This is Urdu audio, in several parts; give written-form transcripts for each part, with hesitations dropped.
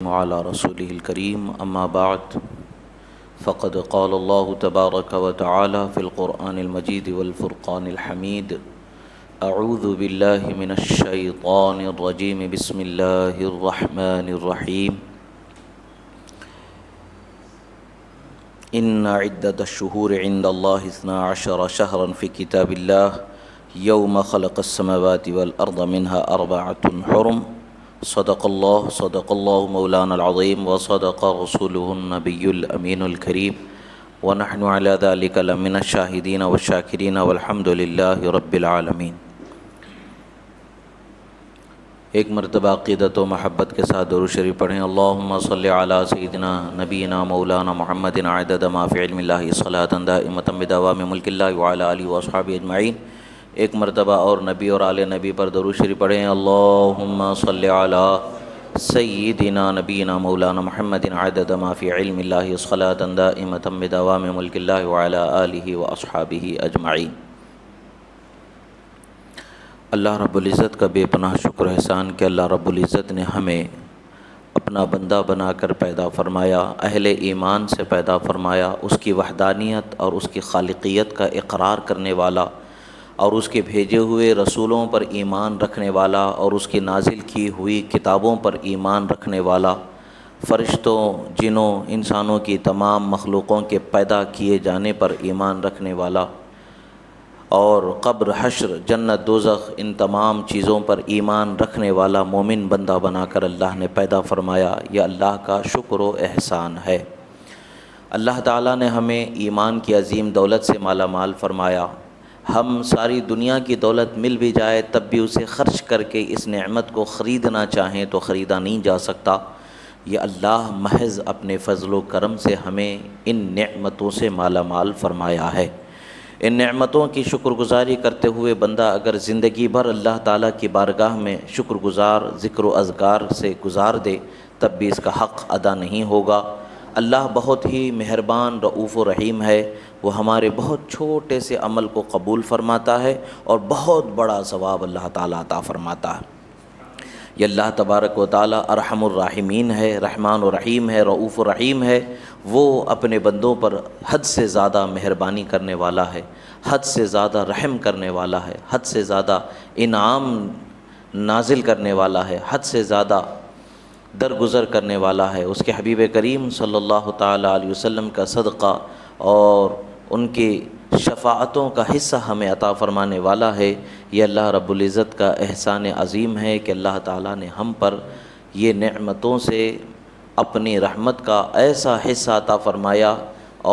وعلى رسوله الكريم أما بعد فقد قال الله تبارك وتعالى في القرآن المجيد والفرقان الحميد أعوذ بالله من الشيطان الرجيم بسم الله الرحمن الرحيم إن عدة الشهور عند الله 12 شهرا في كتاب الله يوم خلق السماوات والأرض منها 4 حرم صدق الله مولانا العظيم وصدق رسوله النبي الأمين الكريم ونحن على ذلك لمن الشاهدين والشاكرين والحمد لله رب العالمین۔ ایک مرتبہ عقیدت و محبت کے ساتھ درود شریف پڑھیں۔ اللہم صلی علی سیدنا نبینا مولانا محمد عدد ما فی علم اللہ صلاۃ دائمۃ بدوام ملک اللہ وعلی آلہ واصحابہ اجمعین۔ ایک مرتبہ اور نبی اور آل نبی پر درود شریف پڑھیں۔ اللہم صلی علی سیدنا نبینا مولانا محمد عدد ما فی علم اللہ صلاۃ دائمۃ بدوام ملک اللہ وعلی آلہ واصحابہ اجمعین۔ اللہ رب العزت کا بے پناہ شکر احسان کہ اللہ رب العزت نے ہمیں اپنا بندہ بنا کر پیدا فرمایا، اہل ایمان سے پیدا فرمایا، اس کی وحدانیت اور اس کی خالقیت کا اقرار کرنے والا اور اس کے بھیجے ہوئے رسولوں پر ایمان رکھنے والا اور اس کی نازل کی ہوئی کتابوں پر ایمان رکھنے والا، فرشتوں، جنوں، انسانوں کی تمام مخلوقوں کے پیدا کیے جانے پر ایمان رکھنے والا اور قبر، حشر، جنت، دوزخ، ان تمام چیزوں پر ایمان رکھنے والا مومن بندہ بنا کر اللہ نے پیدا فرمایا، یہ اللہ کا شکر و احسان ہے۔ اللہ تعالیٰ نے ہمیں ایمان کی عظیم دولت سے مالا مال فرمایا۔ ہم ساری دنیا کی دولت مل بھی جائے تب بھی اسے خرچ کر کے اس نعمت کو خریدنا چاہیں تو خریدا نہیں جا سکتا۔ یہ اللہ محض اپنے فضل و کرم سے ہمیں ان نعمتوں سے مالا مال فرمایا ہے۔ ان نعمتوں کی شکر گزاری کرتے ہوئے بندہ اگر زندگی بھر اللہ تعالیٰ کی بارگاہ میں شکر گزار ذکر و اذکار سے گزار دے تب بھی اس کا حق ادا نہیں ہوگا۔ اللہ بہت ہی مہربان، رؤوف و رحیم ہے۔ وہ ہمارے بہت چھوٹے سے عمل کو قبول فرماتا ہے اور بہت بڑا ثواب اللہ تعالیٰ عطا فرماتا ہے۔ یہ اللہ تبارک و تعالیٰ ارحم الراحمین ہے، رحمان و رحیم ہے، رؤوف و رحیم ہے۔ وہ اپنے بندوں پر حد سے زیادہ مہربانی کرنے والا ہے، حد سے زیادہ رحم کرنے والا ہے، حد سے زیادہ انعام نازل کرنے والا ہے، حد سے زیادہ درگزر کرنے والا ہے۔ اس کے حبیب کریم صلی اللہ تعالیٰ علیہ وسلم کا صدقہ اور ان کی شفاعتوں کا حصہ ہمیں عطا فرمانے والا ہے۔ یہ اللہ رب العزت کا احسان عظیم ہے کہ اللہ تعالیٰ نے ہم پر یہ نعمتوں سے اپنی رحمت کا ایسا حصہ عطا فرمایا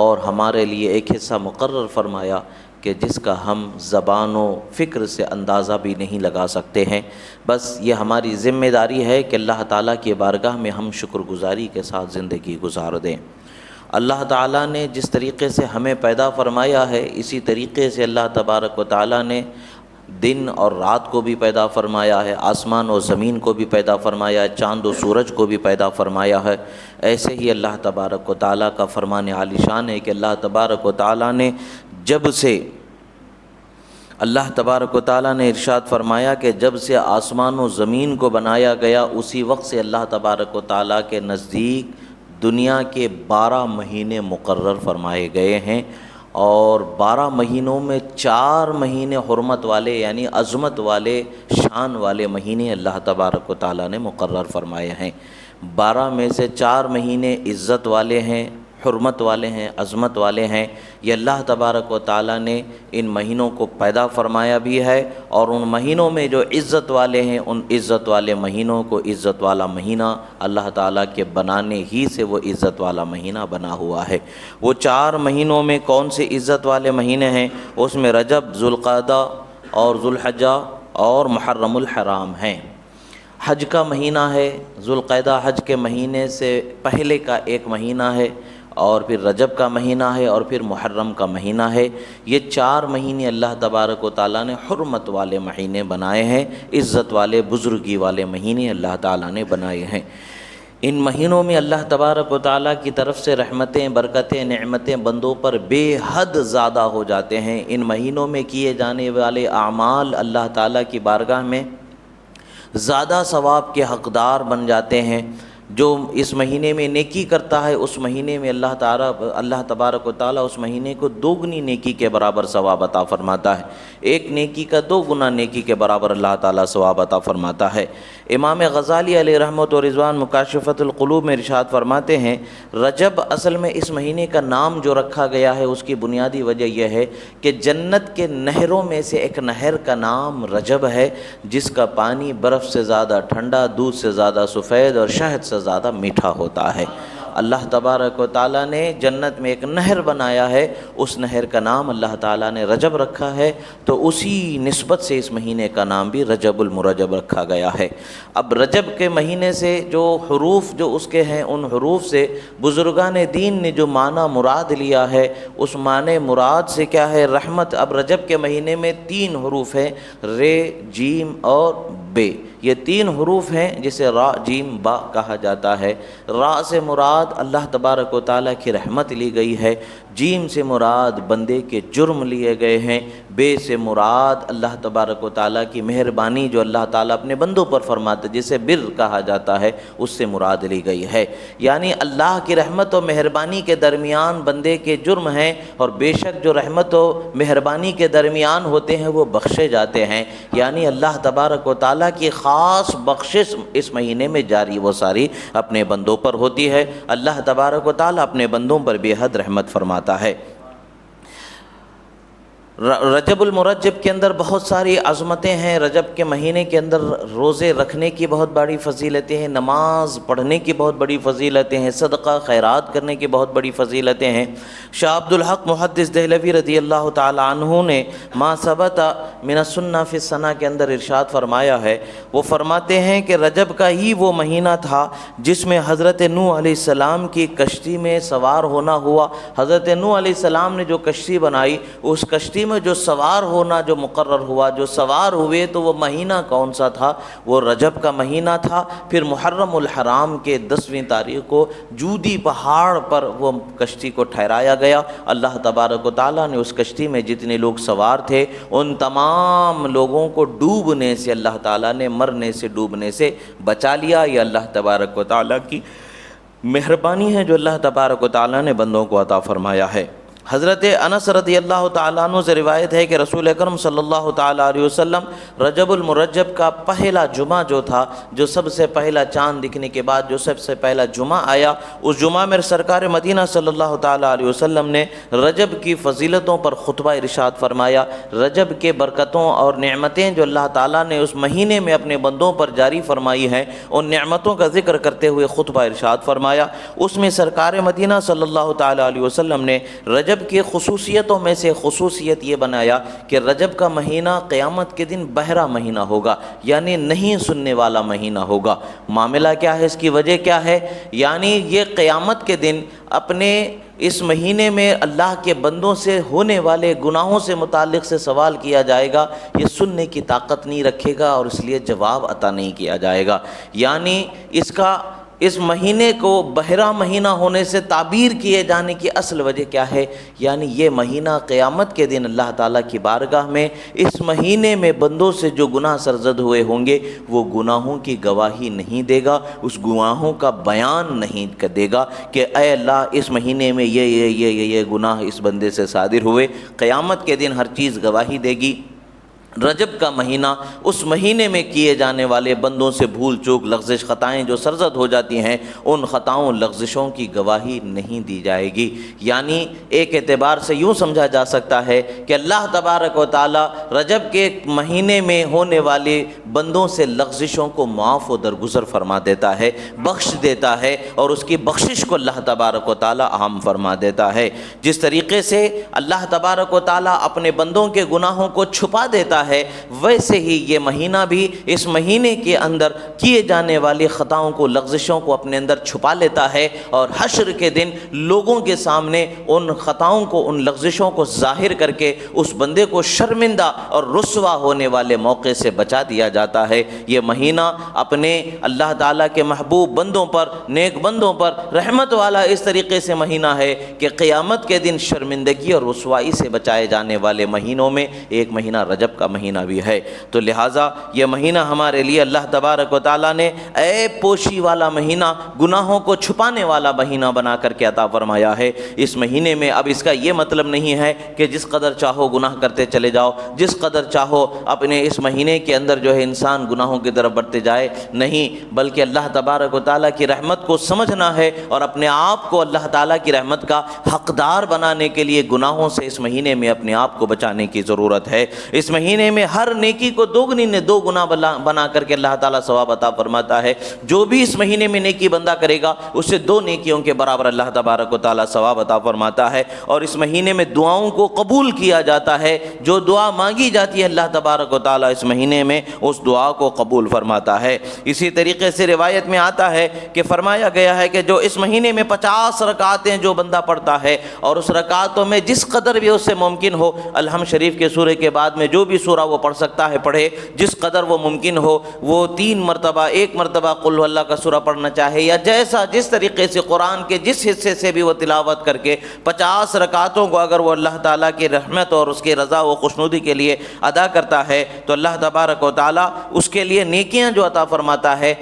اور ہمارے لیے ایک حصہ مقرر فرمایا کہ جس کا ہم زبان و فکر سے اندازہ بھی نہیں لگا سکتے ہیں۔ بس یہ ہماری ذمہ داری ہے کہ اللہ تعالیٰ کی بارگاہ میں ہم شکر گزاری کے ساتھ زندگی گزار دیں۔ اللہ تعالیٰ نے جس طریقے سے ہمیں پیدا فرمایا ہے اسی طریقے سے اللہ تبارک و تعالیٰ نے دن اور رات کو بھی پیدا فرمایا ہے، آسمان و زمین کو بھی پیدا فرمایا ہے، چاند و سورج کو بھی پیدا فرمایا ہے۔ ایسے ہی اللہ تبارک و تعالیٰ کا فرمان عالی شان ہے کہ اللہ تبارک و تعالیٰ نے جب سے اللہ تبارک و تعالیٰ نے ارشاد فرمایا کہ جب سے آسمان و زمین کو بنایا گیا اسی وقت سے اللہ تبارک و تعالیٰ کے نزدیک دنیا کے 12 مہینے مقرر فرمائے گئے ہیں اور 12 مہینوں میں 4 مہینے حرمت والے یعنی عظمت والے، شان والے مہینے اللہ تبارک و تعالیٰ نے مقرر فرمائے ہیں۔ 12 میں سے 4 مہینے عزت والے ہیں، حرمت والے ہیں، عظمت والے ہیں۔ یہ اللہ تبارک و تعالیٰ نے ان مہینوں کو پیدا فرمایا بھی ہے اور ان مہینوں میں جو عزت والے ہیں ان عزت والے مہینوں کو عزت والا مہینہ اللہ تعالیٰ کے بنانے ہی سے وہ عزت والا مہینہ بنا ہوا ہے۔ وہ 4 مہینوں میں کون سے عزت والے مہینے ہیں؟ اس میں رجب، ذوالقعدہ اور ذوالحجہ اور محرم الحرام ہیں۔ حج کا مہینہ ہے، ذوالقعدہ حج کے مہینے سے پہلے کا ایک مہینہ ہے اور پھر رجب کا مہینہ ہے اور پھر محرم کا مہینہ ہے۔ یہ 4 مہینے اللہ تبارک و تعالیٰ نے حرمت والے مہینے بنائے ہیں، عزت والے، بزرگی والے مہینے اللہ تعالیٰ نے بنائے ہیں۔ ان مہینوں میں اللہ تبارک و تعالیٰ کی طرف سے رحمتیں، برکتیں، نعمتیں بندوں پر بے حد زیادہ ہو جاتے ہیں۔ ان مہینوں میں کیے جانے والے اعمال اللہ تعالیٰ کی بارگاہ میں زیادہ ثواب کے حقدار بن جاتے ہیں۔ جو اس مہینے میں نیکی کرتا ہے اس مہینے میں اللہ تبارک و تعالیٰ اس مہینے کو دوگنی نیکی کے برابر ثواب عطا فرماتا ہے، ایک نیکی کا 2 گنا نیکی کے برابر اللہ تعالیٰ ثواب عطا فرماتا ہے۔ امام غزالی علیہ رحمت و رضوان مکاشفۃ القلوب میں ارشاد فرماتے ہیں، رجب اصل میں اس مہینے کا نام جو رکھا گیا ہے اس کی بنیادی وجہ یہ ہے کہ جنت کے نہروں میں سے ایک نہر کا نام رجب ہے، جس کا پانی برف سے زیادہ ٹھنڈا، دودھ سے زیادہ سفید اور شہد سے زیادہ میٹھا ہوتا ہے۔ اللہ تبارک و تعالیٰ نے جنت میں ایک نہر بنایا ہے، اس نہر کا نام اللہ تعالیٰ نے رجب رکھا ہے، تو اسی نسبت سے اس مہینے کا نام بھی رجب المرجب رکھا گیا ہے۔ اب رجب کے مہینے سے جو حروف جو اس کے ہیں، ان حروف سے بزرگان دین نے جو معنی مراد لیا ہے، اس معنی مراد سے کیا ہے؟ رحمت۔ اب رجب کے مہینے میں 3 حروف ہیں، رے، جیم اور بے، یہ 3 حروف ہیں جسے را، جیم، با کہا جاتا ہے۔ را سے مراد اللہ تبارک و تعالیٰ کی رحمت لی گئی ہے، جیم سے مراد بندے کے جرم لیے گئے ہیں، بے سے مراد اللہ تبارک و تعالیٰ کی مہربانی جو اللہ تعالیٰ اپنے بندوں پر فرماتے جسے بر کہا جاتا ہے، اس سے مراد لی گئی ہے۔ یعنی اللہ کی رحمت و مہربانی کے درمیان بندے کے جرم ہیں، اور بے شک جو رحمت و مہربانی کے درمیان ہوتے ہیں وہ بخشے جاتے ہیں۔ یعنی اللہ تبارک و تعالیٰ کی خاص بخشش اس مہینے میں جاری وہ ساری اپنے بندوں پر ہوتی ہے۔ اللہ تبارک و تعالیٰ اپنے بندوں پر بے حد رحمت فرماتا ہے۔ رجب المرجب کے اندر بہت ساری عظمتیں ہیں۔ رجب کے مہینے کے اندر روزے رکھنے کی بہت بڑی فضیلتیں ہیں، نماز پڑھنے کی بہت بڑی فضیلتیں ہیں، صدقہ خیرات کرنے کی بہت بڑی فضیلتیں ہیں۔ شاہ عبد الحق محدث دہلوی رضی اللہ تعالی عنہ نے ما ثبت من السنہ فی السنہ کے اندر ارشاد فرمایا ہے، وہ فرماتے ہیں کہ رجب کا ہی وہ مہینہ تھا جس میں حضرت نوح علیہ السلام کی کشتی میں سوار ہونا ہوا۔ حضرت نوح علیہ السلام نے جو کشتی بنائی، اس کشتی میں جو سوار ہونا جو مقرر ہوا، جو سوار ہوئے، تو وہ مہینہ کون سا تھا؟ وہ رجب کا مہینہ تھا۔ پھر محرم الحرام کے 10ویں تاریخ کو جودی پہاڑ پر وہ کشتی کو ٹھہرایا گیا۔ اللہ تبارک و تعالیٰ نے اس کشتی میں جتنے لوگ سوار تھے ان تمام لوگوں کو ڈوبنے سے اللہ تعالیٰ نے، مرنے سے، ڈوبنے سے بچا لیا۔ یہ اللہ تبارک و تعالیٰ کی مہربانی ہے جو اللہ تبارک و تعالیٰ نے بندوں کو عطا فرمایا ہے۔ حضرت انس رضی اللہ تعالیٰ عنہ سے روایت ہے کہ رسول اکرم صلی اللہ تعالیٰ علیہ وسلم رجب المرجب کا پہلا جمعہ جو تھا، جو سب سے پہلا چاند دکھنے کے بعد جو سب سے پہلا جمعہ آیا، اس جمعہ میں سرکار مدینہ صلی اللہ تعالیٰ علیہ وسلم نے رجب کی فضیلتوں پر خطبہ ارشاد فرمایا۔ رجب کے برکتوں اور نعمتیں جو اللہ تعالیٰ نے اس مہینے میں اپنے بندوں پر جاری فرمائی ہیں، ان نعمتوں کا ذکر کرتے ہوئے خطبہ ارشاد فرمایا۔ اس میں سرکار مدینہ صلی اللہ تعالیٰ علیہ وسلم نے رجب کی خصوصیتوں میں سے خصوصیت یہ بنایا کہ رجب کا مہینہ قیامت کے دن بہرا مہینہ ہوگا، یعنی نہیں سننے والا مہینہ ہوگا۔ معاملہ کیا ہے؟ اس کی وجہ کیا ہے؟ یعنی یہ قیامت کے دن اپنے اس مہینے میں اللہ کے بندوں سے ہونے والے گناہوں سے متعلق سے سوال کیا جائے گا، یہ سننے کی طاقت نہیں رکھے گا اور اس لیے جواب عطا نہیں کیا جائے گا۔ یعنی اس مہینے کو بہرا مہینہ ہونے سے تعبیر کیے جانے کی اصل وجہ کیا ہے؟ یعنی یہ مہینہ قیامت کے دن اللہ تعالیٰ کی بارگاہ میں اس مہینے میں بندوں سے جو گناہ سرزد ہوئے ہوں گے وہ گناہوں کی گواہی نہیں دے گا، اس گناہوں کا بیان نہیں دے گا کہ اے اللہ اس مہینے میں یہ گناہ اس بندے سے صادر ہوئے۔ قیامت کے دن ہر چیز گواہی دے گی۔ رجب کا مہینہ، اس مہینے میں کیے جانے والے بندوں سے بھول چوک، لغزش، خطائیں جو سرزد ہو جاتی ہیں، ان خطاؤں لغزشوں کی گواہی نہیں دی جائے گی۔ یعنی ایک اعتبار سے یوں سمجھا جا سکتا ہے کہ اللہ تبارک و تعالی رجب کے مہینے میں ہونے والے بندوں سے لغزشوں کو معاف و درگزر فرما دیتا ہے، بخش دیتا ہے، اور اس کی بخشش کو اللہ تبارک و تعالی عام فرما دیتا ہے۔ جس طریقے سے اللہ تبارک و تعالی اپنے بندوں کے گناہوں کو چھپا دیتا ہے، ویسے ہی یہ مہینہ بھی اس مہینے کے اندر کیے جانے والی خطاؤں کو، لغزشوں کو اپنے اندر چھپا لیتا ہے، اور حشر کے دن لوگوں کے سامنے ان خطاؤں کو، ان لغزشوں کو ظاہر کر کے اس بندے کو شرمندہ اور رسوا ہونے والے موقع سے بچا دیا جاتا ہے۔ یہ مہینہ اپنے اللہ تعالیٰ کے محبوب بندوں پر، نیک بندوں پر رحمت والا اس طریقے سے مہینہ ہے کہ قیامت کے دن شرمندگی اور رسوائی سے بچائے جانے والے مہینوں میں ایک مہینہ رجب کا مہینہ بھی ہے۔ تو لہٰذا یہ مہینہ ہمارے لیے اللہ تبارک و تعالیٰ نے عیب پوشی والا مہینہ، گناہوں کو چھپانے والا مہینہ بنا کر کے عطا فرمایا ہے۔ اس مہینے میں اب اس کا یہ مطلب نہیں ہے کہ جس قدر چاہو گناہ کرتے چلے جاؤ، جس قدر چاہو اپنے اس مہینے کے اندر جو ہے انسان گناہوں کی طرف بڑھتے جائے، نہیں، بلکہ اللہ تبارک و تعالیٰ کی رحمت کو سمجھنا ہے اور اپنے آپ کو اللہ تعالیٰ کی رحمت کا حقدار بنانے کے لیے گناہوں سے اس مہینے میں اپنے آپ کو بچانے کی ضرورت ہے۔ اس مہینے میں ہر نیکی کو دوگنی نے دو گنا بنا کر کے اللہ تعالیٰ ثواب عطا فرماتا ہے۔ جو بھی اس مہینے میں نیکی بندہ کرے گا اسے 2 نیکیوں کے برابر اللہ تبارک و تعالیٰ ثواب عطا فرماتا ہے۔ اور اس مہینے میں دعاؤں کو قبول کیا جاتا ہے، جو دعا مانگی جاتی ہے اللہ تبارک و تعالیٰ اس مہینے میں اس دعا کو قبول فرماتا ہے۔ اسی طریقے سے روایت میں آتا ہے کہ فرمایا گیا ہے کہ جو اس مہینے میں 50 رکعتیں جو بندہ پڑھتا ہے اور اس رکعتوں میں جس قدر بھی اس سے ممکن ہو، الحمد شریف کے سورہ کے بعد میں جو بھی سورہ وہ پڑھ سکتا ہے پڑھے، جس قدر وہ ممکن ہو، وہ 3 مرتبہ 1 مرتبہ قل اللہ کا سورہ پڑھنا چاہے، یا جس طریقے سے قرآن کے جس حصے سے بھی وہ تلاوت کر کے 50 رکعتوں کو اگر وہ اللہ تعالیٰ کی رحمت اور اس کی رضا و خوشنودی کے لیے ادا کرتا ہے تو اللہ تبارک و تعالیٰ اس کے لیے نیکیاں جو عطا فرماتا ہے۔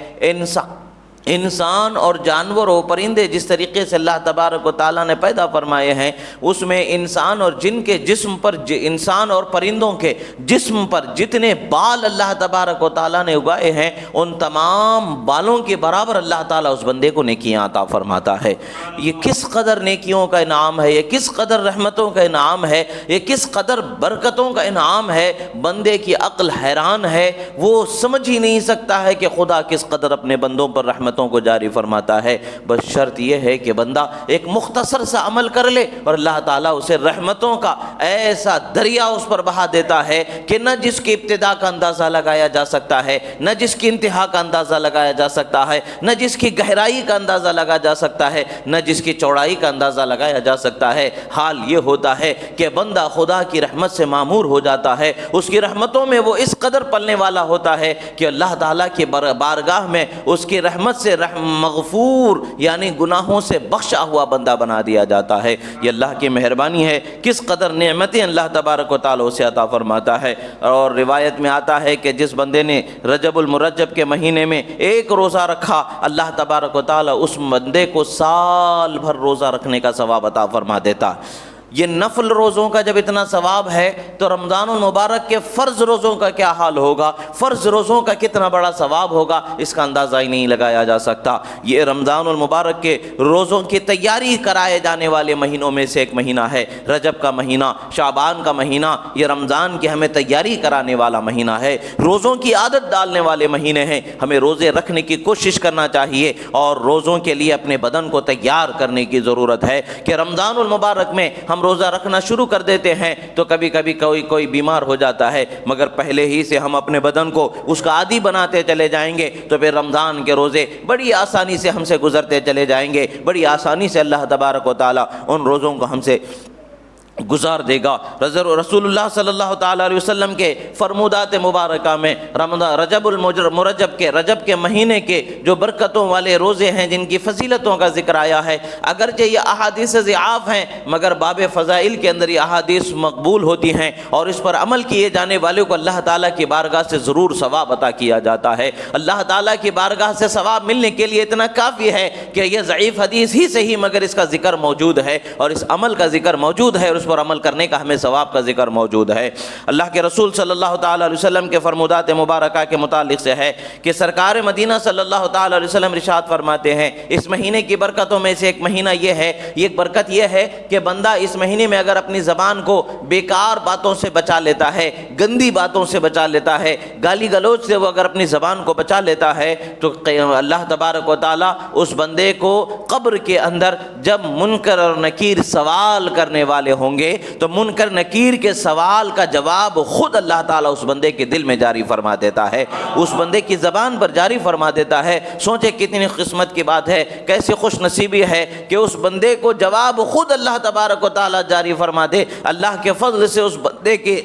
انسان اور جانور و پرندے جس طریقے سے اللہ تبارک و تعالیٰ نے پیدا فرمائے ہیں، اس میں انسان اور جن کے جسم پر، انسان اور پرندوں کے جسم پر جتنے بال اللہ تبارک و تعالیٰ نے اگائے ہیں، ان تمام بالوں کے برابر اللہ تعالیٰ اس بندے کو نیکیاں عطا فرماتا ہے۔ یہ کس قدر نیکیوں کا انعام ہے، یہ کس قدر رحمتوں کا انعام ہے، یہ کس قدر برکتوں کا انعام ہے، بندے کی عقل حیران ہے، وہ سمجھ ہی نہیں سکتا ہے کہ خدا کس قدر اپنے بندوں پر رحمت کو جاری فرماتا ہے۔ بس شرط یہ ہے کہ بندہ ایک مختصر سا عمل کر لے اور اللہ تعالیٰ اسے رحمتوں کا ایسا دریا اس پر بہا دیتا ہے کہ نہ جس کی ابتدا کا اندازہ لگایا جا سکتا ہے، نہ جس کی انتہا کا اندازہ لگایا جا سکتا ہے، نہ جس کی گہرائی کا اندازہ لگایا جا سکتا ہے، نہ جس کی چوڑائی کا اندازہ لگایا جا سکتا ہے۔ حال یہ ہوتا ہے کہ بندہ خدا کی رحمت سے معمور ہو جاتا ہے، اس کی رحمتوں میں وہ اس قدر پلنے والا ہوتا ہے کہ اللہ تعالیٰ کی بارگاہ میں اس کی رحمت سے مغفور یعنی گناہوں سے بخشا ہوا بندہ بنا دیا جاتا ہے۔ یہ اللہ کی مہربانی ہے، کس قدر نعمتیں اللہ تبارک و تعالیٰ اسے عطا فرماتا ہے۔ اور روایت میں آتا ہے کہ جس بندے نے رجب المرجب کے مہینے میں 1 روزہ رکھا، اللہ تبارک و تعالیٰ اس بندے کو سال بھر روزہ رکھنے کا ثواب عطا فرما دیتا۔ یہ نفل روزوں کا جب اتنا ثواب ہے تو رمضان المبارک کے فرض روزوں کا کیا حال ہوگا، فرض روزوں کا کتنا بڑا ثواب ہوگا، اس کا اندازہ ہی نہیں لگایا جا سکتا۔ یہ رمضان المبارک کے روزوں کی تیاری کرائے جانے والے مہینوں میں سے ایک مہینہ ہے۔ رجب کا مہینہ، شعبان کا مہینہ، یہ رمضان کی ہمیں تیاری کرانے والا مہینہ ہے، روزوں کی عادت ڈالنے والے مہینے ہیں۔ ہمیں روزے رکھنے کی کوشش کرنا چاہیے اور روزوں کے لیے اپنے بدن کو تیار کرنے کی ضرورت ہے کہ رمضان المبارک میں ہم روزہ رکھنا شروع کر دیتے ہیں تو کبھی کبھی کوئی بیمار ہو جاتا ہے، مگر پہلے ہی سے ہم اپنے بدن کو اس کا عادی بناتے چلے جائیں گے تو پھر رمضان کے روزے بڑی آسانی سے ہم سے گزرتے چلے جائیں گے، بڑی آسانی سے اللہ تبارک و تعالیٰ ان روزوں کو ہم سے گزار دے گا۔ رسول اللہ صلی اللہ تعالیٰ علیہ وسلم کے فرمودات مبارکہ میں رجب المرجب کے رجب کے مہینے کے جو برکتوں والے روزے ہیں، جن کی فضیلتوں کا ذکر آیا ہے، اگرچہ یہ احادیث ضعاف ہیں مگر باب فضائل کے اندر یہ احادیث مقبول ہوتی ہیں اور اس پر عمل کیے جانے والے کو اللہ تعالیٰ کی بارگاہ سے ضرور ثواب عطا کیا جاتا ہے۔ اللہ تعالیٰ کی بارگاہ سے ثواب ملنے کے لیے اتنا کافی ہے کہ یہ ضعیف حدیث ہی صحیح مگر اس کا ذکر موجود ہے اور اس عمل کا ذکر موجود ہے اور اس پر عمل کرنے کا ہمیں ثواب کا ذکر موجود ہے۔ اللہ کے رسول صلی اللہ تعالیٰ علیہ وسلم کے فرمودات مبارکہ کے متعلق سے ہے کہ سرکار مدینہ صلی اللہ تعالیٰ علیہ وسلم ارشاد فرماتے ہیں، اس مہینے کی برکتوں میں سے ایک مہینہ یہ ہے، ایک برکت یہ ہے کہ بندہ اس مہینے میں اگر اپنی زبان کو بیکار باتوں سے بچا لیتا ہے، گندی باتوں سے بچا لیتا ہے، گالی گلوچ سے وہ اگر اپنی زبان کو بچا لیتا ہے تو اللہ تبارک و تعالیٰ اس بندے کو قبر کے اندر جب منکر اور نکیر سوال کرنے والے ہوں گے تو منکر نکیر کے سوال کا جواب خود اللہ تعالیٰ اس بندے کے دل میں جاری فرما دیتا ہے، اس بندے کی زبان پر جاری فرما دیتا ہے۔ سوچے کتنی قسمت کی بات ہے، کیسی خوش نصیبی ہے کہ اس بندے کو جواب خود اللہ تبارک و تعالیٰ جاری فرما دے۔ اللہ کے فضل سے اس بندے کے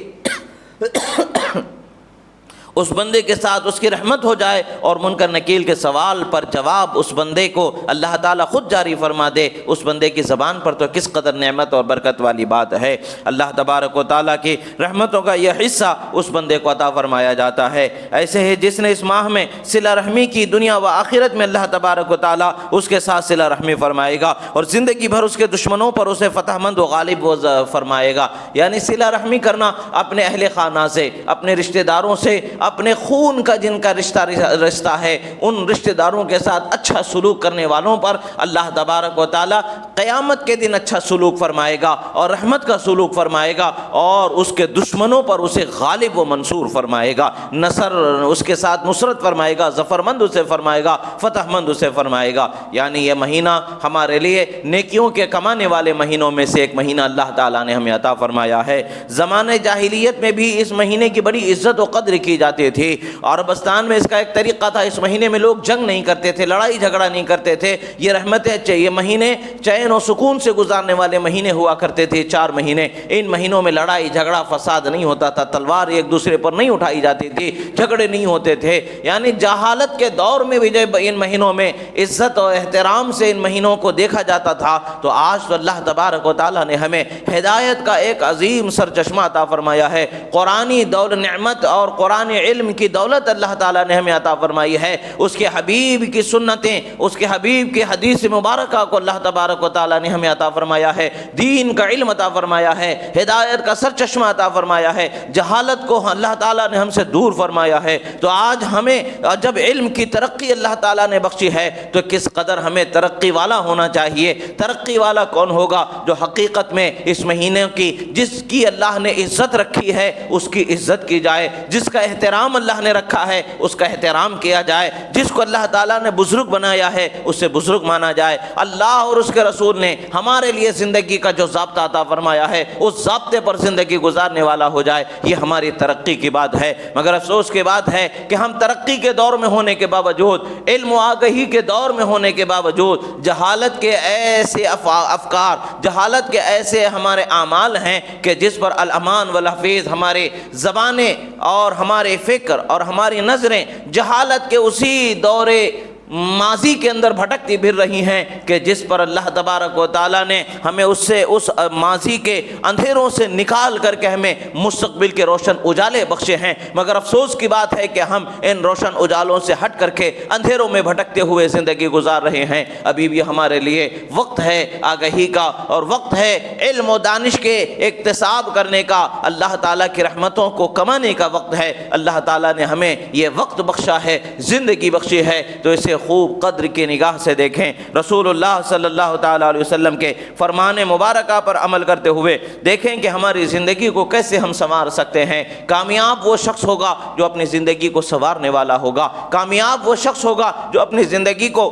اس بندے کے ساتھ اس کی رحمت ہو جائے اور منکر نکیل کے سوال پر جواب اس بندے کو اللہ تعالیٰ خود جاری فرما دے، اس بندے کی زبان پر تو کس قدر نعمت اور برکت والی بات ہے۔ اللہ تبارک و تعالیٰ کی رحمتوں کا یہ حصہ اس بندے کو عطا فرمایا جاتا ہے۔ ایسے ہی جس نے اس ماہ میں صلہ رحمی کی، دنیا و آخرت میں اللہ تبارک و تعالیٰ اس کے ساتھ صلہ رحمی فرمائے گا اور زندگی بھر اس کے دشمنوں پر اسے فتح مند و غالب فرمائے گا۔ یعنی صلہ رحمی کرنا اپنے اہل خانہ سے، اپنے رشتہ داروں سے، اپنے خون کا جن کا رشتہ ہے، ان رشتہ داروں کے ساتھ اچھا سلوک کرنے والوں پر اللہ تبارک و تعالیٰ قیامت کے دن اچھا سلوک فرمائے گا اور رحمت کا سلوک فرمائے گا اور اس کے دشمنوں پر اسے غالب و منصور فرمائے گا، نصر اس کے ساتھ نصرت فرمائے گا، ظفر مند اسے فرمائے گا، فتح مند اسے فرمائے گا۔ یعنی یہ مہینہ ہمارے لیے نیکیوں کے کمانے والے مہینوں میں سے ایک مہینہ اللہ تعالیٰ نے ہمیں عطا فرمایا ہے۔ زمانے جاہلیت میں بھی اس مہینے کی بڑی عزت و قدر کی جاتی تھی۔ عربستان میں اس کا ایک طریقہ تھا، اس مہینے میں لوگ جنگ نہیں کرتے تھے، لڑائی جھگڑا نہیں کرتے تھے، یہ رحمتیں یہ مہینے چین و سکون سے گزارنے والے مہینے ہوا کرتے تھے۔ 4 مہینے، ان مہینوں میں لڑائی جھگڑا فساد نہیں ہوتا تھا، تلوار ایک دوسرے پر نہیں اٹھائی جاتی تھی، جھگڑے نہیں ہوتے تھے۔ یعنی جہالت کے دور میں بھی جب ان مہینوں میں عزت و احترام سے ان مہینوں کو دیکھا جاتا تھا، تو آج تو اللہ تبارک و تعالیٰ نے ہمیں ہدایت کا ایک عظیم سرچشمہ عطا فرمایا ہے، قرآنی دولت نعمت اور قرآن علم کی دولت اللہ تعالیٰ نے ہمیں عطا فرمائی ہے، اس کے حبیب کی سنتیں، اس کے حبیب کی حدیث مبارکہ کو اللہ تبارک و تعالیٰ نے ہمیں عطا فرمایا ہے، دین کا علم عطا فرمایا ہے، ہدایت کا سرچشمہ عطا فرمایا ہے، جہالت کو اللہ تعالیٰ نے ہم سے دور فرمایا ہے۔ تو آج ہمیں جب علم کی ترقی اللہ تعالیٰ نے بخشی ہے تو کس قدر ہمیں ترقی والا ہونا چاہیے۔ ترقی والا کون ہوگا؟ جو حقیقت میں اس مہینے کی جس کی اللہ نے عزت رکھی ہے اس کی عزت کی جائے، جس کا احترام اللہ نے رکھا ہے اس کا احترام کیا جائے، جس کو اللہ تعالیٰ نے بزرگ بنایا ہے اسے بزرگ مانا جائے۔ اللہ اور اس کے رسول نے ہمارے لیے زندگی کا جو ضابطہ عطا فرمایا ہے اس ضابطے پر زندگی گزارنے والا ہو جائے، یہ ہماری ترقی کی بات ہے۔ مگر افسوس کی بات ہے کہ ہم ترقی کے دور میں ہونے کے باوجود، علم و آگہی کے دور میں ہونے کے باوجود، جہالت کے ایسے افکار، جہالت کے ایسے ہمارے اعمال ہیں کہ جس پر الامان والحفیظ ہمارے زبانیں اور ہمارے فکر اور ہماری نظریں جہالت کے اسی دور ماضی کے اندر بھٹکتی پھر رہی ہیں کہ جس پر اللہ تبارک و تعالیٰ نے ہمیں اس ماضی کے اندھیروں سے نکال کر کے ہمیں مستقبل کے روشن اجالے بخشے ہیں۔ مگر افسوس کی بات ہے کہ ہم ان روشن اجالوں سے ہٹ کر کے اندھیروں میں بھٹکتے ہوئے زندگی گزار رہے ہیں۔ ابھی بھی ہمارے لیے وقت ہے آگہی کا اور وقت ہے علم و دانش کے اکتساب کرنے کا، اللہ تعالیٰ کی رحمتوں کو کمانے کا وقت ہے۔ اللہ تعالیٰ نے ہمیں یہ وقت بخشا ہے، زندگی بخشی ہے، تو اسے خوب قدر کی نگاہ سے دیکھیں۔ رسول اللہ صلی اللہ تعالیٰ علیہ وسلم کے فرمان مبارکہ پر عمل کرتے ہوئے دیکھیں کہ ہماری زندگی کو کیسے ہم سنوار سکتے ہیں۔ کامیاب وہ شخص ہوگا جو اپنی زندگی کو سنوارنے والا ہوگا، کامیاب وہ شخص ہوگا جو اپنی زندگی کو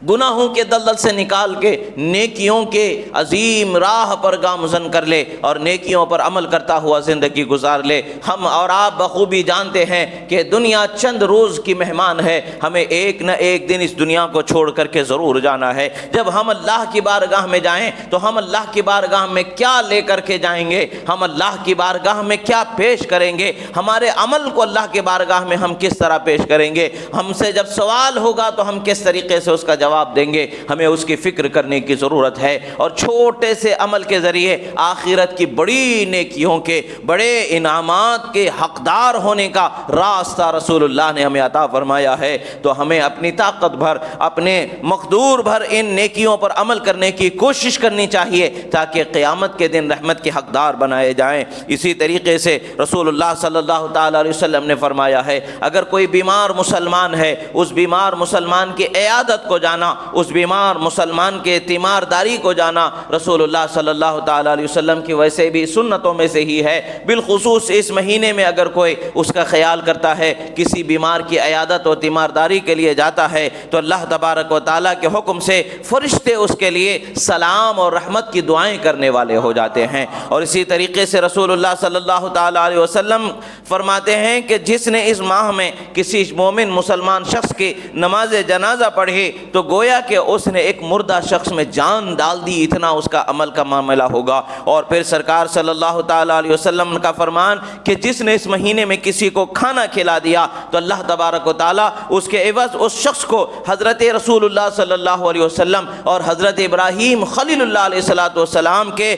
گناہوں کے دلدل سے نکال کے نیکیوں کے عظیم راہ پر گامزن کر لے اور نیکیوں پر عمل کرتا ہوا زندگی گزار لے۔ ہم اور آپ بخوبی جانتے ہیں کہ دنیا چند روز کی مہمان ہے، ہمیں ایک نہ ایک دن اس دنیا کو چھوڑ کر کے ضرور جانا ہے۔ جب ہم اللہ کی بارگاہ میں جائیں تو ہم اللہ کی بارگاہ میں کیا لے کر کے جائیں گے، ہم اللہ کی بارگاہ میں کیا پیش کریں گے، ہمارے عمل کو اللہ کی بارگاہ میں ہم کس طرح پیش کریں گے، ہم سے جب سوال ہوگا تو ہم کس طریقے سے اس کا جواب دیں گے، ہمیں اس کی فکر کرنے کی ضرورت ہے۔ اور چھوٹے سے عمل کے ذریعے آخرت کی بڑی نیکیوں کے، بڑے انعامات کے حقدار ہونے کا راستہ رسول اللہ نے ہمیں عطا فرمایا ہے۔ تو ہمیں اپنی طاقت بھر، اپنے مقدور بھر ان نیکیوں پر عمل کرنے کی کوشش کرنی چاہیے تاکہ قیامت کے دن رحمت کے حقدار بنائے جائیں۔ اسی طریقے سے رسول اللہ صلی اللہ تعالیٰ علیہ وسلم نے فرمایا ہے، اگر کوئی بیمار مسلمان ہے، اس بیمار مسلمان کی عیادت کو جانا، اس بیمار مسلمان کے تیمارداری کو جانا رسول اللہ صلی اللہ تعالیٰ علیہ وسلم کی ویسے بھی سنتوں میں سے ہی ہے۔ بالخصوص اس مہینے میں اگر کوئی اس کا خیال کرتا ہے، کسی بیمار کی عیادت و تیمارداری کے لیے جاتا ہے، تو اللہ تبارک و تعالیٰ کے حکم سے فرشتے اس کے لیے سلام اور رحمت کی دعائیں کرنے والے ہو جاتے ہیں۔ اور اسی طریقے سے رسول اللہ صلی اللہ تعالیٰ علیہ وسلم فرماتے ہیں کہ جس نے اس ماہ میں کسی مومن مسلمان شخص کی نماز جنازہ پڑھی تو گویا کہ اس نے ایک مردہ شخص میں جان ڈال دی، اتنا اس کا عمل کا معاملہ ہوگا۔ اور پھر سرکار صلی اللہ تعالیٰ علیہ وسلم کا فرمان کہ جس نے اس مہینے میں کسی کو کھانا کھلا دیا تو اللہ تبارک و تعالیٰ اس کے عوض اس شخص کو حضرت رسول اللہ صلی اللہ علیہ وسلم اور حضرت ابراہیم خلیل اللہ علیہ السلام کے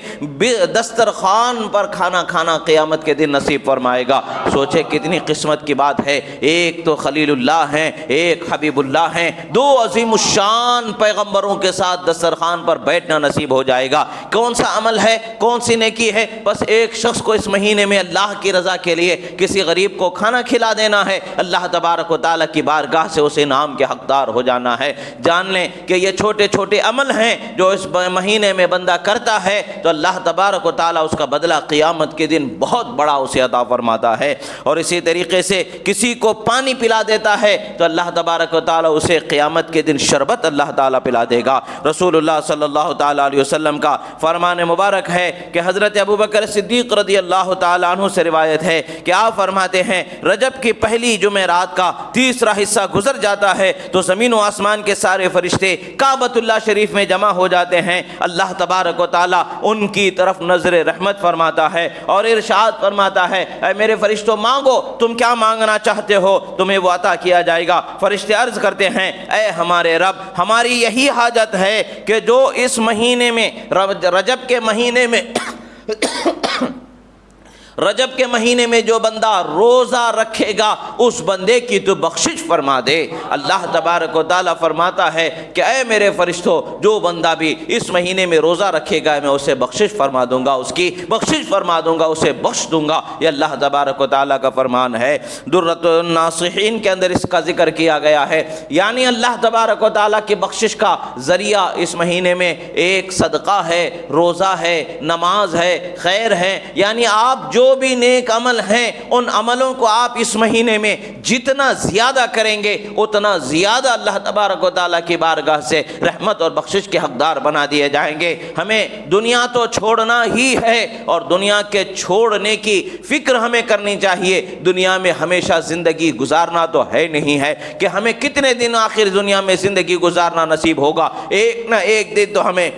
دسترخوان پر کھانا کھانا قیامت کے دن نصیب فرمائے گا۔ سوچے کتنی قسمت کی بات ہے، ایک تو خلیل اللہ ہیں، ایک حبیب اللہ ہیں، دو عظیم الشان پیغمبروں کے ساتھ دسترخوان پر بیٹھنا نصیب ہو جائے گا۔ کون سا عمل ہے، کون سی نیکی ہے؟ بس ایک شخص کو اس مہینے میں اللہ کی رضا کے لیے کسی غریب کو کھانا کھلا دینا ہے، اللہ تبارک و تعالیٰ کی بارگاہ سے اس انعام کے حقدار ہو جانا ہے۔ جان لیں کہ یہ چھوٹے چھوٹے عمل ہیں جو اس مہینے میں بندہ کرتا ہے تو اللہ تبارک و تعالیٰ اس کا بدلہ قیامت کے دن بہت بڑا اسے عطا فرماتا ہے۔ اور اسی طریقے سے کسی کو پانی پلا دیتا ہے تو اللہ تبارک و تعالیٰ اسے قیامت کے دن شربت اللہ تعالیٰ پلا دے گا۔ رسول اللہ صلی اللہ تعالیٰ علیہ وسلم کا فرمان مبارک ہے کہ حضرت ابوبکر صدیق رضی اللہ تعالیٰ عنہ سے روایت ہے کہ آپ فرماتے ہیں رجب کی پہلی جمعرات کا تیسرا حصہ گزر جاتا ہے تو زمین و آسمان کے سارے فرشتے کعبۃ اللہ شریف میں جمع ہو جاتے ہیں، اللہ تبارک و تعالیٰ ان کی طرف نظر رحمت فرماتا ہے اور ارشاد فرماتا ہے اے میرے فرشتوں مانگو، تم کیا مانگنا چاہتے ہو تمہیں وہ عطا کیا جائے گا۔ فرشتے عرض کرتے ہیں اے ہمارے رب، ہماری یہی حاجت ہے کہ جو اس مہینے میں رجب کے مہینے میں رجب کے مہینے میں جو بندہ روزہ رکھے گا اس بندے کی تو بخشش فرما دے۔ اللہ تبارک و تعالیٰ فرماتا ہے کہ اے میرے فرشتوں جو بندہ بھی اس مہینے میں روزہ رکھے گا میں اسے بخشش فرما دوں گا، اس کی بخشش فرما دوں گا، اسے بخش دوں گا۔ یہ اللہ تبارک و تعالیٰ کا فرمان ہے۔ درۃ الناصحین کے اندر اس کا ذکر کیا گیا ہے، یعنی اللہ تبارک و تعالیٰ کی بخشش کا ذریعہ اس مہینے میں ایک صدقہ ہے، روزہ ہے، نماز ہے، خیر ہے، یعنی آپ جو بھی نیک عمل ہیں ان عملوں کو آپ اس مہینے میں جتنا زیادہ کریں گے اتنا زیادہ اللہ تبارک و تعالیٰ کی بارگاہ سے رحمت اور بخشش کے حقدار بنا دیے جائیں گے۔ ہمیں دنیا تو چھوڑنا ہی ہے اور دنیا کے چھوڑنے کی فکر ہمیں کرنی چاہیے۔ دنیا میں ہمیشہ زندگی گزارنا تو ہے نہیں ہے کہ ہمیں کتنے دن آخر دنیا میں زندگی گزارنا نصیب ہوگا، ایک نہ ایک دن تو ہمیں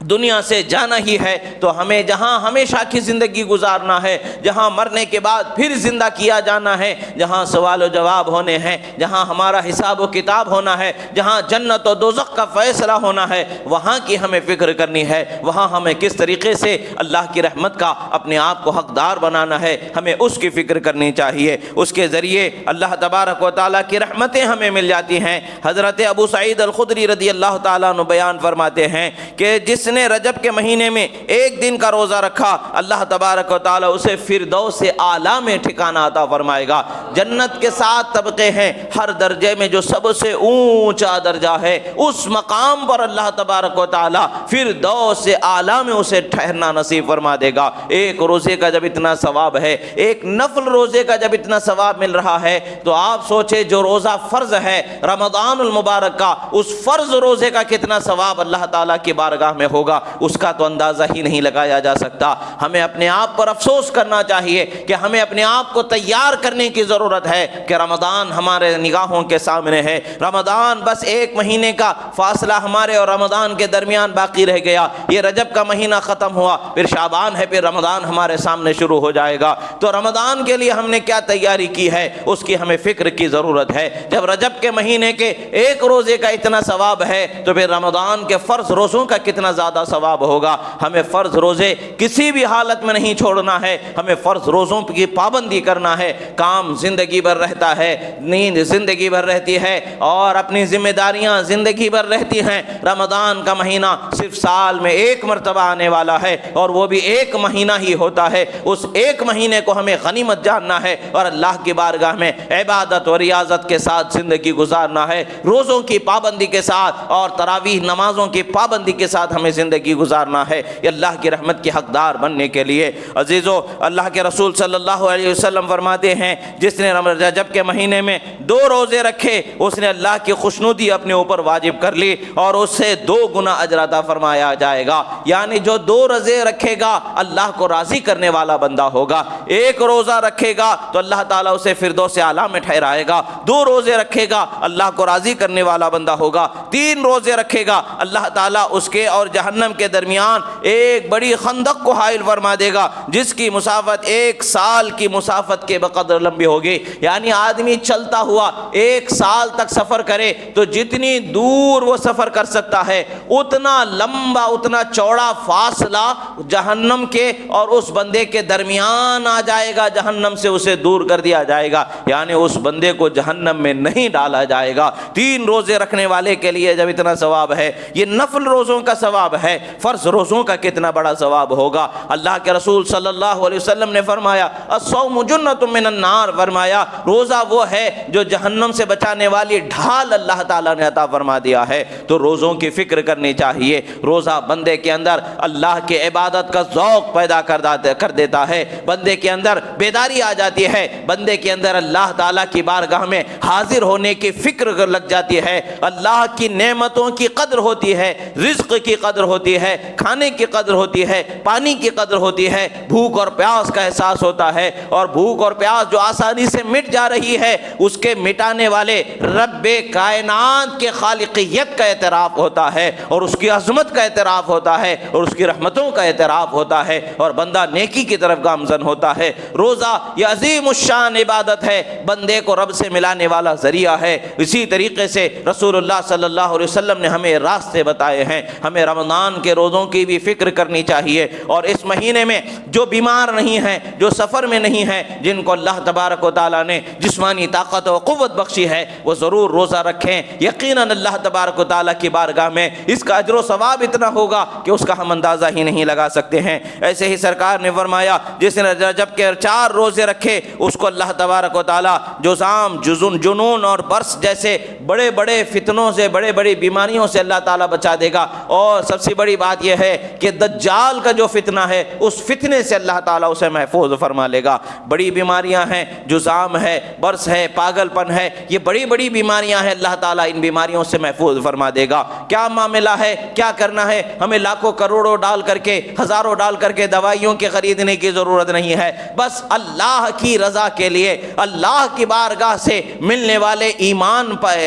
دنیا سے جانا ہی ہے۔ تو ہمیں جہاں ہمیشہ کی زندگی گزارنا ہے، جہاں مرنے کے بعد پھر زندہ کیا جانا ہے، جہاں سوال و جواب ہونے ہیں، جہاں ہمارا حساب و کتاب ہونا ہے، جہاں جنت و دوزخ کا فیصلہ ہونا ہے، وہاں کی ہمیں فکر کرنی ہے۔ وہاں ہمیں کس طریقے سے اللہ کی رحمت کا اپنے آپ کو حقدار بنانا ہے، ہمیں اس کی فکر کرنی چاہیے۔ اس کے ذریعے اللہ تبارک و تعالیٰ کی رحمتیں ہمیں مل جاتی ہیں۔ حضرت ابو سعید الخدری رضی اللہ تعالیٰ عنہ بیان فرماتے ہیں کہ جس نے رجب کے مہینے میں ایک دن کا روزہ رکھا اللہ تبارک و تعالیٰ اسے فردوس اعلیٰ میں ٹھکانہ عطا فرمائے گا۔ جنت کے 7 طبقے ہیں، ہر درجے میں جو سب سے اونچا درجہ ہے اس مقام پر اللہ تبارک و تعالیٰ فردوس اعلیٰ میں اسے ٹھہرنا نصیب فرما دے گا۔ ایک روزے کا جب اتنا ثواب ہے، ایک نفل روزے کا جب اتنا ثواب مل رہا ہے تو آپ سوچے جو روزہ فرض ہے رمضان المبارک کا، اس فرض روزے کا کتنا ثواب اللہ تعالیٰ کی بارگاہ میں ہوگا، اس کا تو اندازہ ہی نہیں لگایا جا سکتا۔ ہمیں اپنے آپ پر افسوس کرنا چاہیے کہ ہمیں اپنے آپ کو تیار کرنے کی ضرورت ہے کہ رمضان ہمارے نگاہوں کے سامنے ہے، رمضان بس ایک مہینے کا فاصلہ ہمارے اور رمضان کے درمیان باقی رہ گیا، یہ رجب کا مہینہ ختم ہوا، پھر شعبان ہے، پھر رمضان ہمارے سامنے شروع ہو جائے گا۔ تو رمضان کے لیے ہم نے کیا تیاری کی ہے اس کی ہمیں فکر کی ضرورت ہے۔ جب رجب کے مہینے کے ایک روزے کا اتنا ثواب ہے تو پھر رمضان کے فرض روزوں کا کتنا زیادہ ثواب ہوگا۔ ہمیں فرض روزے کسی بھی حالت میں نہیں چھوڑنا ہے، ہمیں فرض روزوں کی پابندی کرنا ہے۔ کام زندگی بھر رہتا ہے، نیند زندگی بھر رہتی ہے اور اپنی ذمہ داریاں زندگی بھر رہتی ہیں۔ رمضان کا مہینہ صرف سال میں ایک مرتبہ آنے والا ہے اور وہ بھی ایک مہینہ ہی ہوتا ہے۔ اس ایک مہینے کو ہمیں غنیمت جاننا ہے اور اللہ کی بارگاہ میں عبادت و ریاضت کے ساتھ زندگی گزارنا ہے، روزوں کی پابندی کے ساتھ اور تراویح نمازوں کی پابندی کے ساتھ ہمیں زندگی گزارنا ہے یہ اللہ کی رحمت کے حقدار بننے کے لیے۔ عزیزو، اللہ کے رسول صلی اللہ علیہ وسلم فرماتے ہیں جس نے رجب کے مہینے میں 2 روزے رکھے اس نے اللہ کی خوشنودی اپنے اوپر واجب کر لی اور اس سے 2 گنا اجر عطا فرمایا جائے گا۔ یعنی جو 2 روزے رکھے گا اللہ کو راضی کرنے والا بندہ ہوگا۔ 1 روزہ رکھے گا تو اللہ تعالیٰ اسے فردوس اعلیٰ میں ٹھہرائے گا۔ 2 روزے رکھے گا اللہ کو راضی کرنے والا بندہ ہوگا۔ 3 روزے رکھے گا اللہ تعالیٰ اس کے اور جہنم کے درمیان ایک بڑی خندق کو حائل فرما دے گا جس کی مسافت 1 سال کی مسافت کے بقدر لمبی ہوگی۔ یعنی آدمی چلتا ہوا 1 سال تک سفر کرے تو جتنی دور وہ سفر کر سکتا ہے اتنا لمبا اتنا چوڑا فاصلہ جہنم کے اور اس بندے کے درمیان آ جائے گا، جہنم سے اسے دور کر دیا جائے گا، یعنی اس بندے کو جہنم میں نہیں ڈالا جائے گا۔ 3 روزے رکھنے والے کے لیے جب اتنا ثواب ہے، یہ نفل روزوں کا ثواب ہے، فرض روزوں کا کتنا بڑا ثواب ہوگا۔ اللہ کے رسول صلی اللہ علیہ وسلم نے فرمایا الصوم جنۃ من النار، فرمایا روزہ وہ ہے جو جہنم سے بچانے والی ڈھال اللہ تعالیٰ نے عطا فرما دیا ہے۔ تو روزوں کی فکر کرنی چاہیے۔ روزہ بندے کے اندر اللہ کی عبادت کا ذوق پیدا کر دیتا ہے، بندے کے اندر بیداری آ جاتی ہے، بندے کے اندر اللہ تعالیٰ کی بارگاہ میں حاضر ہونے کی فکر لگ جاتی ہے، اللہ کی نعمتوں کی قدر ہوتی ہے، رزق کی قدر ہوتی ہے، کھانے کی قدر ہوتی ہے، پانی کی قدر ہوتی ہے، بھوک اور پیاس کا احساس ہوتا ہے، اور بھوک اور پیاس جو آسانی سے مٹ جا رہی ہے اس کے مٹانے والے رب کائنات کے خالقیت کا اعتراف ہوتا ہے اور اس کی عظمت کا اعتراف ہوتا ہے اور اس کی رحمتوں کا اعتراف ہوتا ہے اور بندہ نیکی کی طرف گامزن ہوتا ہے۔ روزہ یہ عظیم الشان عبادت ہے، بندے کو رب سے ملانے والا ذریعہ ہے۔ اسی طریقے سے رسول اللہ صلی اللہ علیہ وسلم نے ہمیں راستے بتائے ہیں۔ ہمیں رمضان کے روزوں کی بھی فکر کرنی چاہیے، اور اس مہینے میں جو بیمار نہیں ہیں، جو سفر میں نہیں ہیں، جن کو اللہ تبارک و تعالیٰ نے جسمانی طاقت و قوت بخشی ہے، وہ ضرور روزہ رکھیں۔ یقیناً اللہ تبارک و تعالیٰ کی بارگاہ میں اس کا اجر و ثواب اتنا ہوگا کہ اس کا ہم اندازہ ہی نہیں لگا سکتے ہیں۔ ایسے ہی سرکار نے فرمایا جس نے رجب کے 4 روزے رکھے اس کو اللہ تبارک و تعالیٰ جزام جنون اور برس جیسے بڑے بڑے فتنوں سے، بڑے بڑی بیماریوں سے اللہ تعالیٰ بچا دے گا۔ اور سب سے بڑی بات یہ ہے کہ دجال کا جو فتنہ ہے اس فتنے سے اللہ تعالیٰ اسے محفوظ فرما لے گا۔ بڑی بیماریاں ہیں، جزام ہے، برس ہے، پاگل پن ہے، یہ بڑی بڑی بیماریاں ہیں، اللہ تعالیٰ ان بیماریوں سے محفوظ فرما دے گا۔ کیا معاملہ ہے، کیا کرنا ہے؟ ہمیں لاکھوں کروڑوں ڈال کر کے، ہزاروں ڈال کر کے دوائیوں کے خریدنے کی ضرورت نہیں ہے، بس اللہ کی رضا کے لیے اللہ کی بارگاہ سے ملنے والے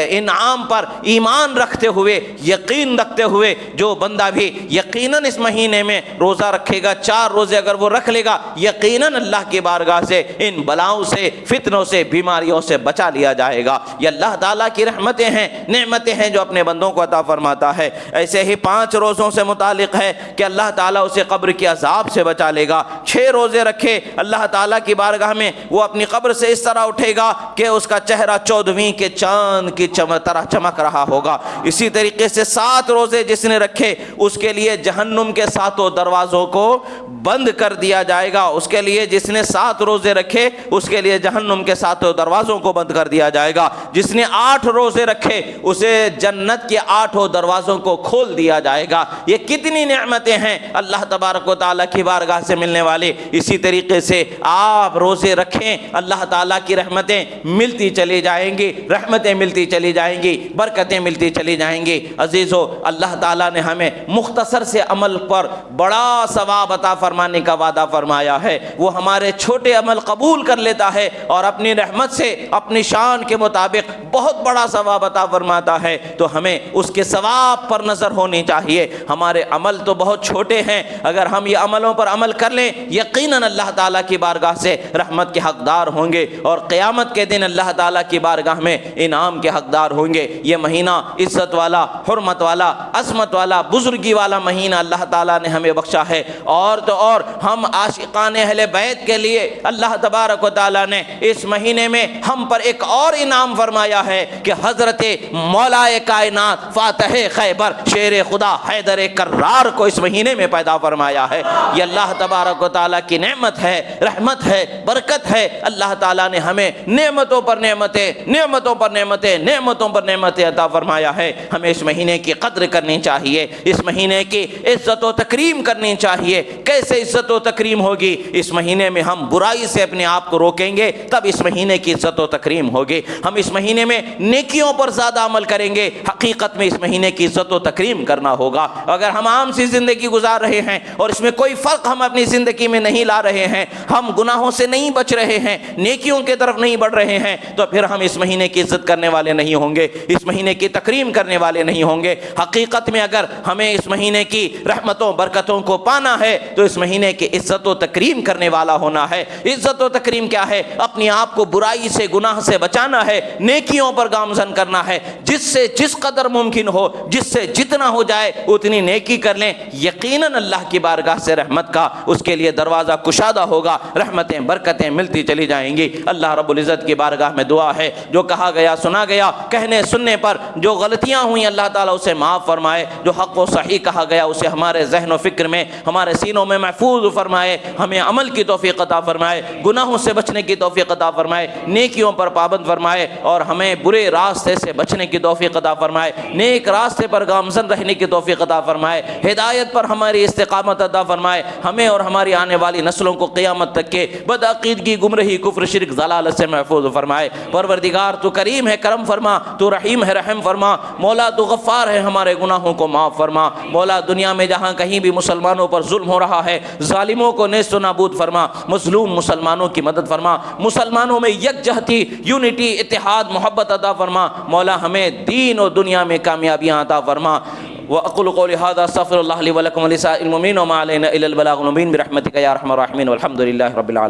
انعام پر ایمان رکھتے ہوئے، یقین رکھتے ہوئے جو بندہ بھی یقیناً اس مہینے میں روزہ رکھے گا، 4 روزے اگر وہ رکھ لے گا، یقیناً اللہ کی بارگاہ سے ان بلاؤں سے، فتنوں سے، بیماریوں سے بچا لیا جائے گا۔ یہ اللہ تعالیٰ کی رحمتیں ہیں، نعمتیں ہیں جو اپنے بندوں کو عطا فرماتا ہے۔ ایسے ہی 5 روزوں سے متعلق ہے کہ اللہ تعالیٰ اسے قبر کے عذاب سے بچا لے گا۔ 6 روزے رکھے اللہ تعالیٰ کی بارگاہ میں وہ اپنی قبر سے اس طرح اٹھے گا کہ اس کا چہرہ 14ویں کے چاند کی طرح چمک رہا ہوگا۔ اسی طریقے سے 7 روزے جس نے رکھے اس کے لیے جہنم کے 7 دروازوں کو بند کر دیا جائے گا۔ اس کے لیے جس نے 7 روزے رکھے اس کے لیے جہنم کے 7 دروازوں کو بند کر دیا جائے گا۔ جس نے 8 روزے رکھے اسے جنت کے 8 دروازوں کو کھول دیا جائے گا۔ یہ کتنی نعمتیں ہیں اللہ تبارک و تعالیٰ کی بارگاہ سے ملنے والی۔ اسی طریقے سے آپ روزے رکھیں، اللہ تعالیٰ کی رحمتیں ملتی چلی جائیں گی، رحمتیں ملتی چلی جائیں گی، برکتیں ملتی چلی جائیں گی۔ عزیزو، اللہ تعالیٰ نے ہمیں مختصر سے عمل پر بڑا ثواب عطا فرمانے کا وعدہ فرمایا ہے۔ وہ ہمارے چھوٹے عمل قبول کر لیتا ہے اور اپنی رحمت سے اپنی شان کے مطابق بہت بڑا ثواب عطا فرماتا ہے۔ تو ہمیں اس کے ثواب پر نظر ہونی چاہیے۔ ہمارے عمل تو بہت چھوٹے ہیں، اگر ہم یہ عملوں پر عمل کر لیں یقیناً اللہ تعالیٰ کی بارگاہ سے رحمت کے حقدار ہوں گے اور قیامت کے دن اللہ تعالیٰ کی بارگاہ میں انعام کے حقدار ہوں گے۔ یہ مہینہ عزت والا، حرمت والا، عظمت والا، بزرگی والا مہینہ اللہ تعالیٰ نے ہمیں بخشا ہے، اور تو اور ہم عاشقان اہل بیت کے لیے اللہ تبارک و تعالیٰ نے اس مہینے میں ہم پر ایک اور انعام فرمایا ہے کہ حضرت مولائے کائنات فاتح خیبر شیر خدا حیدر کرار کو اس مہینے میں پیدا فرمایا ہے۔ یہ اللہ تبارک و تعالیٰ کی نعمت ہے، رحمت ہے، برکت ہے۔ اللہ تعالیٰ نے ہمیں نعمتوں پر نعمتیں، نعمتوں پر نعمتیں، نعمتوں پر نعمتیں عطا فرمایا ہے۔ ہمیں اس مہینے کی قدر کرنی چاہیے، اس مہینے کی عزت و تکریم کرنی چاہیے۔ کیسے عزت و تکریم ہوگی؟ اس مہینے میں ہم برائی سے اپنے آپ کو روکیں گے، تب اس مہینے کی عزت و تکریم ہوگی۔ ہم اس مہینے میں نیکیوں پر زیادہ عمل کریں گے، حقیقت میں اس مہینے کی عزت و تکریم کرنا ہوگا۔ اگر ہم عام سی زندگی گزار رہے ہیں اور اس میں کوئی فرق ہم اپنی زندگی میں نہیں لا رہے ہیں، ہم گناہوں سے نہیں بچ رہے ہیں، نیکیوں کی طرف نہیں بڑھ رہے ہیں، تو پھر ہم اس مہینے کی عزت کرنے والے نہیں ہوں گے، اس مہینے کی تکریم کرنے والے نہیں ہوں گے۔ حقیقت میں اگر ہمیں اس مہینے کی رحمتوں برکتوں کو پانا ہے تو اس مہینے کی عزت و تکریم کرنے والا ہونا ہے۔ عزت و تکریم کیا ہے؟ اپنے آپ کو برائی سے، گناہ سے بچانا ہے، نیکیوں پر گامزن کرنا ہے، جس سے جس قدر ممکن ہو، جس سے جتنا ہو جائے اتنی نیکی کر لیں۔ یقیناً اللہ کی بارگاہ سے رحمت کا اس کے لیے دروازہ کشادہ ہوگا، رحمتیں برکتیں ملتی چلی جائیں گی۔ اللہ رب العزت کی بارگاہ میں دعا ہے، جو کہا گیا سنا گیا، کہنے سننے پر جو غلطیاں ہوئیں اللہ تعالیٰ اسے معاف فرمائے، جو حق و صحیح کہا گیا اسے ہمارے ذہن و فکر میں، ہمارے سینوں میں محفوظ فرمائے، ہمیں عمل کی توفیق عطا فرمائے، گناہوں سے بچنے کی توفیق عطا فرمائے، نیکیوں پر پابند فرمائے، اور ہمیں برے راستے سے بچنے کی توفیق عطا فرمائے، نیک راستے پر گامزن رہنے کی توفیق عطا فرمائے، ہدایت پر ہماری استقامت عطا فرمائے، ہمیں اور ہماری آنے والی نسلوں کو قیامت تک کے بدعقیدگی، گمراہی، کفر، شرک، ضلالت سے محفوظ فرمائے۔ پروردگار تو کریم ہے، کرم فرما، تو رحیم ہے، رحم فرما، مولا تو غفار ہے، ہمارے گناہوں کو معاف فرما۔ مولا دنیا میں جہاں کہیں بھی مسلمانوں پر ظلم ہو رہا ہے، ظالموں کو نیست و نابود فرما، مظلوم مسلمانوں کی مدد فرما، مسلمانوں میں یکجہتی، یونٹی، اتحاد، محبت عطا فرما۔ مولا ہمیں دین و دنیا میں کامیابیاں عطا فرما۔ وأقول قولي هذا استغفر الله لي ولكم ولسائر المؤمنين وما علينا إلا البلاغ المبين برحمتك يا أرحم الراحمين والحمد لله رب العالمين۔